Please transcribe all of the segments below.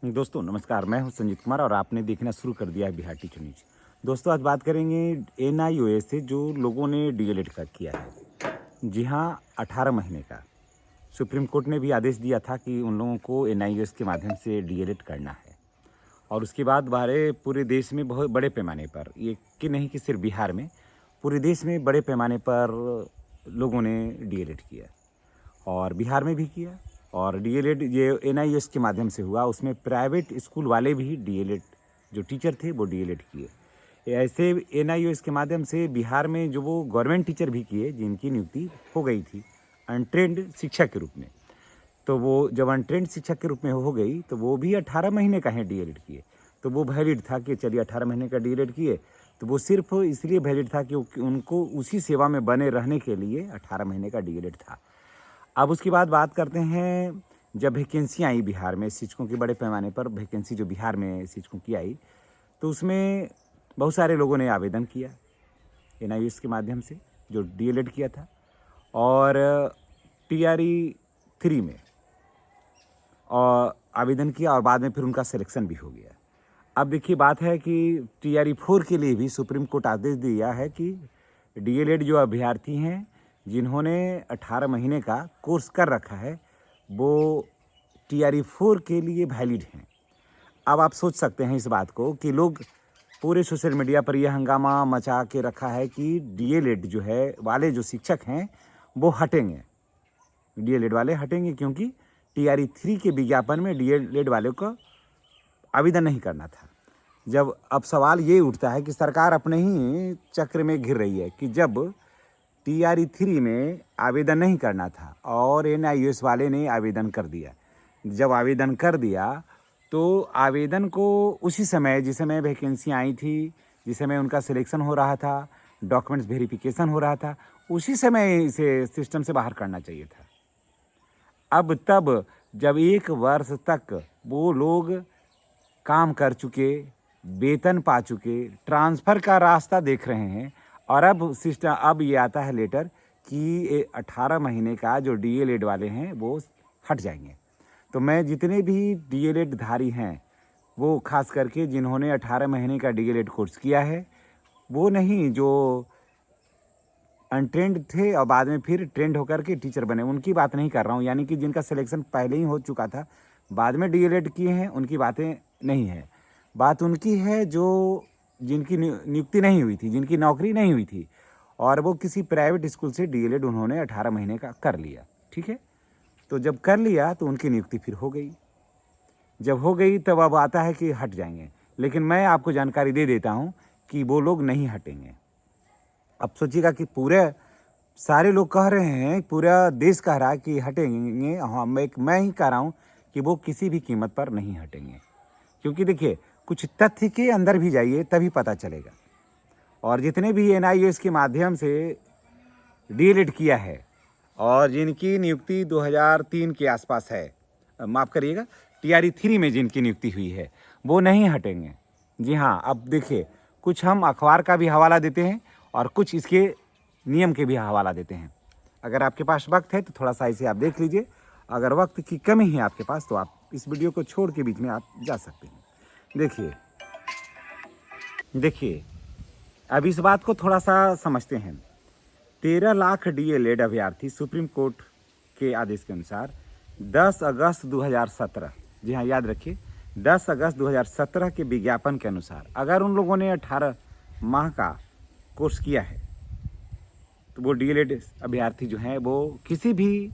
दोस्तों नमस्कार, मैं हूं संजीत कुमार और आपने देखना शुरू कर दिया है बिहार टीचर न्यूज। दोस्तों आज बात करेंगे एनआईओएस से जो लोगों ने डीएलएड का किया है। जी हां, 18 महीने का सुप्रीम कोर्ट ने भी आदेश दिया था कि उन लोगों को एनआईओएस के माध्यम से डीएलएड करना है। और उसके बाद बाहर पूरे देश में बहुत बड़े पैमाने पर, ये कि नहीं कि सिर्फ बिहार में, पूरे देश में बड़े पैमाने पर लोगों ने डीएलएड किया और बिहार में भी किया। और डीएलएड ये एनआईएस के माध्यम से हुआ, उसमें प्राइवेट स्कूल वाले भी डीएलएड, जो टीचर थे वो डीएलएड किए। ऐसे एनआईएस के माध्यम से बिहार में जो वो गवर्नमेंट टीचर भी किए जिनकी नियुक्ति हो गई थी अनट्रेंड शिक्षक के रूप में, तो वो जब अनट्रेंड शिक्षक के रूप में हो गई तो वो भी 18 महीने का है डीएलएड किए। तो वो वैलिड था कि चलिए 18 महीने का डीएलएड किए, तो वो सिर्फ इसलिए वैलिड था कि उनको उसी सेवा में बने रहने के लिए 18 महीने का डीएलएड था। अब उसके बाद बात करते हैं, जब वैकेंसी आई बिहार में शिक्षकों के बड़े पैमाने पर वैकेंसी जो बिहार में शिक्षकों की आई, तो उसमें बहुत सारे लोगों ने आवेदन किया एनआईओएस के माध्यम से जो डीएलएड किया था, और टीआरई 3 में और आवेदन किया और बाद में फिर उनका सिलेक्शन भी हो गया। अब देखिए बात है कि टीआरई 4 के लिए भी सुप्रीम कोर्ट आदेश दिया है कि डीएलएड जो अभ्यर्थी हैं जिन्होंने 18 महीने का कोर्स कर रखा है वो टीआरई 4 के लिए वैलिड हैं। अब आप सोच सकते हैं इस बात को कि लोग पूरे सोशल मीडिया पर यह हंगामा मचा के रखा है कि डीएलएड जो है वाले जो शिक्षक हैं वो हटेंगे, डीएलएड वाले हटेंगे क्योंकि टीआरई 3 के विज्ञापन में डीएलएड वाले को आवेदन नहीं करना था। जब अब सवाल ये उठता है कि सरकार अपने ही चक्र में घिर रही है कि जब टीआरई 3 में आवेदन नहीं करना था और एनआईओएस वाले ने आवेदन कर दिया। जब आवेदन कर दिया तो आवेदन को उसी समय, जिस समय वैकेंसी आई थी, जिस समय उनका सिलेक्शन हो रहा था, डॉक्यूमेंट्स वेरिफिकेशन हो रहा था, उसी समय इसे सिस्टम से बाहर करना चाहिए था। अब तब जब 1 वर्ष तक वो लोग काम कर चुके, वेतन पा चुके, ट्रांसफ़र का रास्ता देख रहे हैं, और अब ये आता है लेटर कि 18 महीने का जो डीएलएड वाले हैं वो हट जाएंगे। तो मैं जितने भी डीएलएड धारी हैं वो खास करके जिन्होंने 18 महीने का डीएलएड कोर्स किया है, वो नहीं जो अनट्रेंड थे और बाद में फिर ट्रेंड होकर के टीचर बने, उनकी बात नहीं कर रहा हूँ। यानी कि जिनका सिलेक्शन पहले ही हो चुका था, बाद में डीएलएड किए हैं, उनकी बातें नहीं है। बात उनकी है जो जिनकी नियुक्ति नहीं हुई थी, जिनकी नौकरी नहीं हुई थी, और वो किसी प्राइवेट स्कूल से डीएलएड उन्होंने 18 महीने का कर लिया। ठीक है, तो जब कर लिया तो उनकी नियुक्ति फिर हो गई। जब हो गई तब अब आता है कि हट जाएंगे, लेकिन मैं आपको जानकारी दे देता हूँ कि वो लोग नहीं हटेंगे। अब सोचिएगा कि पूरे सारे लोग कह रहे हैं, पूरा देश कह रहा है कि हटेंगे, हाँ मैं ही कह रहा हूँ कि वो किसी भी कीमत पर नहीं हटेंगे। क्योंकि देखिए, कुछ तथ्य के अंदर भी जाइए तभी पता चलेगा। और जितने भी एनआईओएस के माध्यम से डीएलएड किया है और जिनकी नियुक्ति 2003 के आसपास है, माफ़ करिएगा, टीआरई 3 में जिनकी नियुक्ति हुई है, वो नहीं हटेंगे। जी हाँ, अब देखिए, कुछ हम अखबार का भी हवाला देते हैं और कुछ इसके नियम के भी हवाला देते हैं। अगर आपके पास वक्त है तो थोड़ा सा इसे आप देख लीजिए। अगर वक्त की कमी है आपके पास तो आप इस वीडियो को छोड़ के बीच में आप जा सकते हैं। देखिए, अब इस बात को थोड़ा सा समझते हैं। 13 लाख डीएलएड अभ्यर्थी सुप्रीम कोर्ट के आदेश के अनुसार 10 अगस्त 2017, जी हाँ याद रखिए, 10 अगस्त 2017 के विज्ञापन के अनुसार अगर उन लोगों ने 18 माह का कोर्स किया है तो वो डीएलएड अभ्यर्थी जो हैं वो किसी भी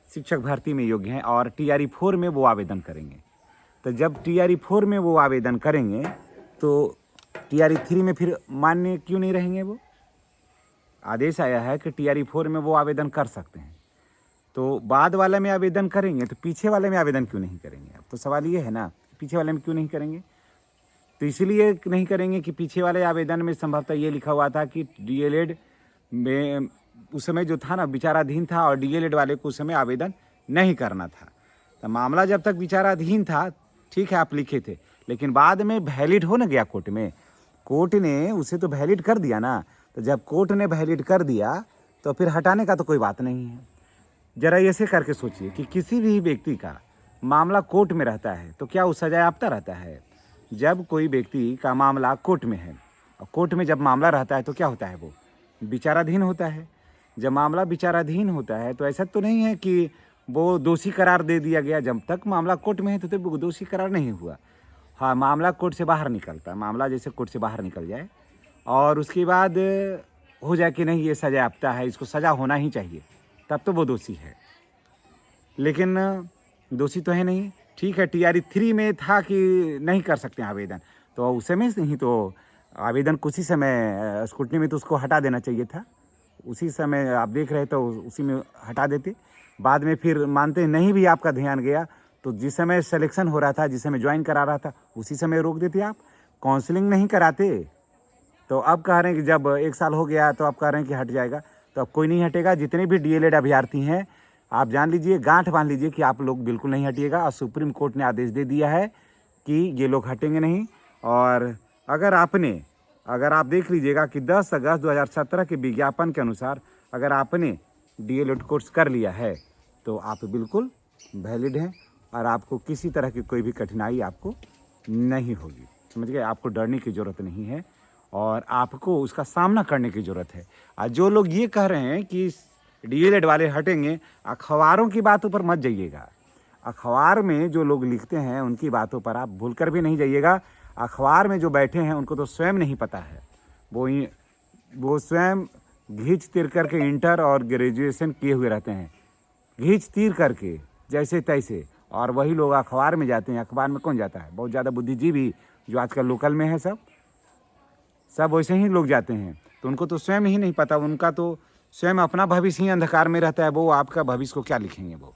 शिक्षक भर्ती में योग्य हैं और टीआरई 4 में वो आवेदन करेंगे। तो जब टीआरई 4 में वो आवेदन करेंगे तो टीआरई 3 में फिर मान्य क्यों नहीं रहेंगे? वो आदेश आया है कि टीआरई 4 में वो आवेदन कर सकते हैं, तो बाद वाले में आवेदन करेंगे तो पीछे वाले में आवेदन क्यों नहीं करेंगे? अब तो सवाल ये है ना, पीछे वाले में क्यों नहीं करेंगे? तो इसलिए नहीं करेंगे कि पीछे वाले आवेदन में संभवतः ये लिखा हुआ था कि डीएलएड में उस समय जो था ना विचाराधीन था और डीएलएड वाले को उस समय आवेदन नहीं करना था। तो मामला जब तक विचाराधीन था, ठीक है, आप लिखे थे, लेकिन बाद में वैलिड हो ना गया कोर्ट में, कोर्ट ने उसे तो वैलिड कर दिया ना। तो जब कोर्ट ने वैलिड कर दिया तो फिर हटाने का तो कोई बात नहीं है। ज़रा ऐसे करके सोचिए कि किसी भी व्यक्ति का मामला कोर्ट में रहता है तो क्या वो सजायाफ्ता रहता है? जब कोई व्यक्ति का मामला कोर्ट में है और कोर्ट में जब मामला रहता है तो क्या होता है, वो विचाराधीन होता है। जब मामला विचाराधीन होता है तो ऐसा तो नहीं है कि वो दोषी करार दे दिया गया। जब तक मामला कोर्ट में है तो वो दोषी करार नहीं हुआ। हाँ, मामला कोर्ट से बाहर निकलता है, मामला जैसे कोर्ट से बाहर निकल जाए और उसके बाद हो जाए कि नहीं ये सजायाफ्ता है, इसको सज़ा होना ही चाहिए, तब तो वो दोषी है। लेकिन दोषी तो है नहीं। ठीक है, TRE 3 में था कि नहीं कर सकते हैं आवेदन, तो उस समय नहीं तो आवेदन कुछ ही समय स्क्रूटनी में तो उसको हटा देना चाहिए था। उसी समय आप देख रहे तो उसी में हटा देते। बाद में फिर मानते नहीं भी आपका ध्यान गया तो जिस समय सिलेक्शन हो रहा था, जिस समय ज्वाइन करा रहा था, उसी समय रोक देते आप, काउंसलिंग नहीं कराते। तो अब कह रहे हैं कि जब 1 साल हो गया तो अब कह रहे हैं कि हट जाएगा, तो अब कोई नहीं हटेगा। जितने भी DLED अभ्यर्थी हैं आप जान लीजिए, गांठ बांध लीजिए कि आप लोग बिल्कुल नहीं हटिएगा। और सुप्रीम कोर्ट ने आदेश दे दिया है कि ये लोग हटेंगे नहीं। और अगर आप देख लीजिएगा कि 10 अगस्त 2017 के विज्ञापन के अनुसार अगर आपने DLED कोर्स कर लिया है तो आप बिल्कुल वैलिड हैं और आपको किसी तरह की कोई भी कठिनाई आपको नहीं होगी। समझ गए? आपको डरने की ज़रूरत नहीं है और आपको उसका सामना करने की ज़रूरत है। और जो लोग ये कह रहे हैं कि DLED वाले हटेंगे, अखबारों की बातों पर मत जाइएगा। अखबार में जो लोग लिखते हैं उनकी बातों पर आप भूल कर भी नहीं जाइएगा। अखबार में जो बैठे हैं उनको तो स्वयं नहीं पता है, वो स्वयं घींच तीर करके इंटर और ग्रेजुएशन किए हुए रहते हैं, घींच तीर करके जैसे तैसे। और वही लोग अखबार में जाते हैं। अखबार में कौन जाता है? बहुत ज़्यादा बुद्धिजीवी जो आजकल लोकल में है, सब वैसे ही लोग जाते हैं। तो उनको तो स्वयं ही नहीं पता, उनका तो स्वयं अपना भविष्य ही अंधकार में रहता है। वो आपका भविष्य को क्या लिखेंगे वो?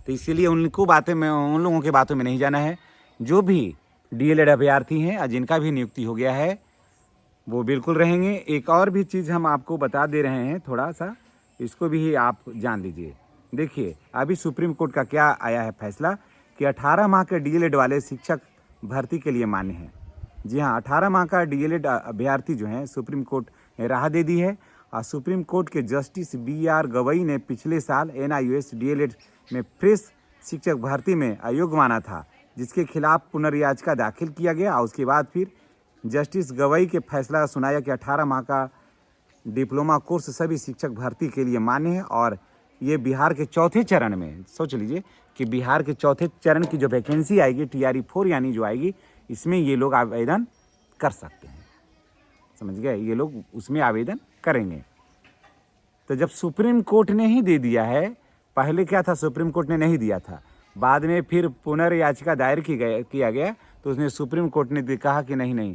तो इसीलिए उन लोगों की बातों में नहीं जाना है। जो भी DLED अभ्यर्थी हैं और जिनका भी नियुक्ति हो गया है वो बिल्कुल रहेंगे। एक और भी चीज़ हम आपको बता दे रहे हैं, थोड़ा सा इसको भी आप जान लीजिए। देखिए, अभी सुप्रीम कोर्ट का क्या आया है फैसला कि 18 माह के DLED वाले शिक्षक भर्ती के लिए मान्य हैं। जी हाँ, 18 माह का DLED अभ्यर्थी जो हैं सुप्रीम कोर्ट ने राह दे दी है। और सुप्रीम कोर्ट के जस्टिस BR गवई ने पिछले साल NIOS DLED में फ्रेश शिक्षक भर्ती में अयोग्य माना था, जिसके खिलाफ पुनर्याचिका दाखिल किया गया। और उसके बाद फिर जस्टिस गवई के फैसला सुनाया कि 18 माह का डिप्लोमा कोर्स सभी शिक्षक भर्ती के लिए मान्य है। और ये बिहार के चौथे चरण में, सोच लीजिए कि बिहार के चौथे चरण की जो वैकेंसी आएगी TRE 4 यानी जो आएगी, इसमें ये लोग आवेदन कर सकते हैं। समझ गए? ये लोग उसमें आवेदन करेंगे। तो जब सुप्रीम कोर्ट ने ही दे दिया है, पहले क्या था, सुप्रीम कोर्ट ने नहीं दिया था, बाद में फिर पुनर्याचिका दायर किया गया तो उसने सुप्रीम कोर्ट ने कहा कि नहीं,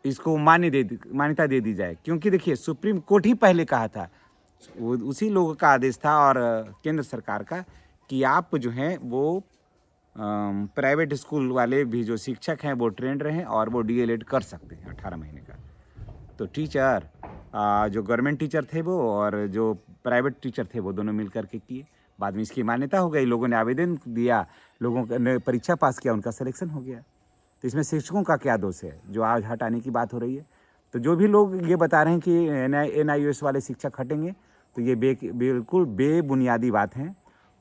इसको मान्यता दे दी जाए। क्योंकि देखिए, सुप्रीम कोर्ट ही पहले कहा था, वो उसी लोगों का आदेश था और केंद्र सरकार का, कि आप जो हैं वो प्राइवेट स्कूल वाले भी जो शिक्षक हैं वो ट्रेंड रहें और वो DLED कर सकते हैं 18 महीने का। तो टीचर जो गवर्नमेंट टीचर थे वो और जो प्राइवेट टीचर थे वो दोनों मिल कर के किए। बाद में इसकी मान्यता हो गई, लोगों ने आवेदन दिया, लोगों ने परीक्षा पास किया, उनका सिलेक्शन हो गया। तो इसमें शिक्षकों का क्या दोष है जो आज हटाने की बात हो रही है? तो जो भी लोग ये बता रहे हैं कि NIOS वाले शिक्षक हटेंगे, तो ये बिल्कुल बेबुनियादी बात है।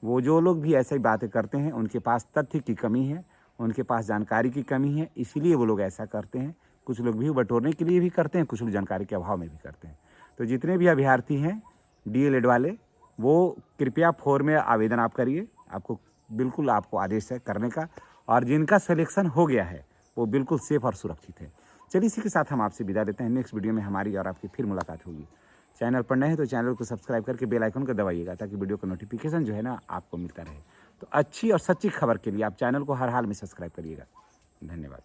वो जो लोग भी ऐसी बातें करते हैं उनके पास तथ्य की कमी है, उनके पास जानकारी की कमी है, इसीलिए वो लोग ऐसा करते हैं। कुछ लोग भी बटोरने के लिए भी करते हैं, कुछ लोग जानकारी के अभाव में भी करते हैं। तो जितने भी अभ्यर्थी हैं DLED वाले, वो कृपया 4 में आवेदन आप करिए। आपको आदेश है करने का। और जिनका सिलेक्शन हो गया है वो बिल्कुल सेफ और सुरक्षित है। चलिए, इसी के साथ हम आपसे विदा लेते हैं। नेक्स्ट वीडियो में हमारी और आपकी फिर मुलाकात होगी। चैनल पर नए हैं तो चैनल को सब्सक्राइब करके बेल आइकन को दबाइएगा, ताकि वीडियो का नोटिफिकेशन जो है ना आपको मिलता रहे। तो अच्छी और सच्ची खबर के लिए आप चैनल को हर हाल में सब्सक्राइब करिएगा। धन्यवाद।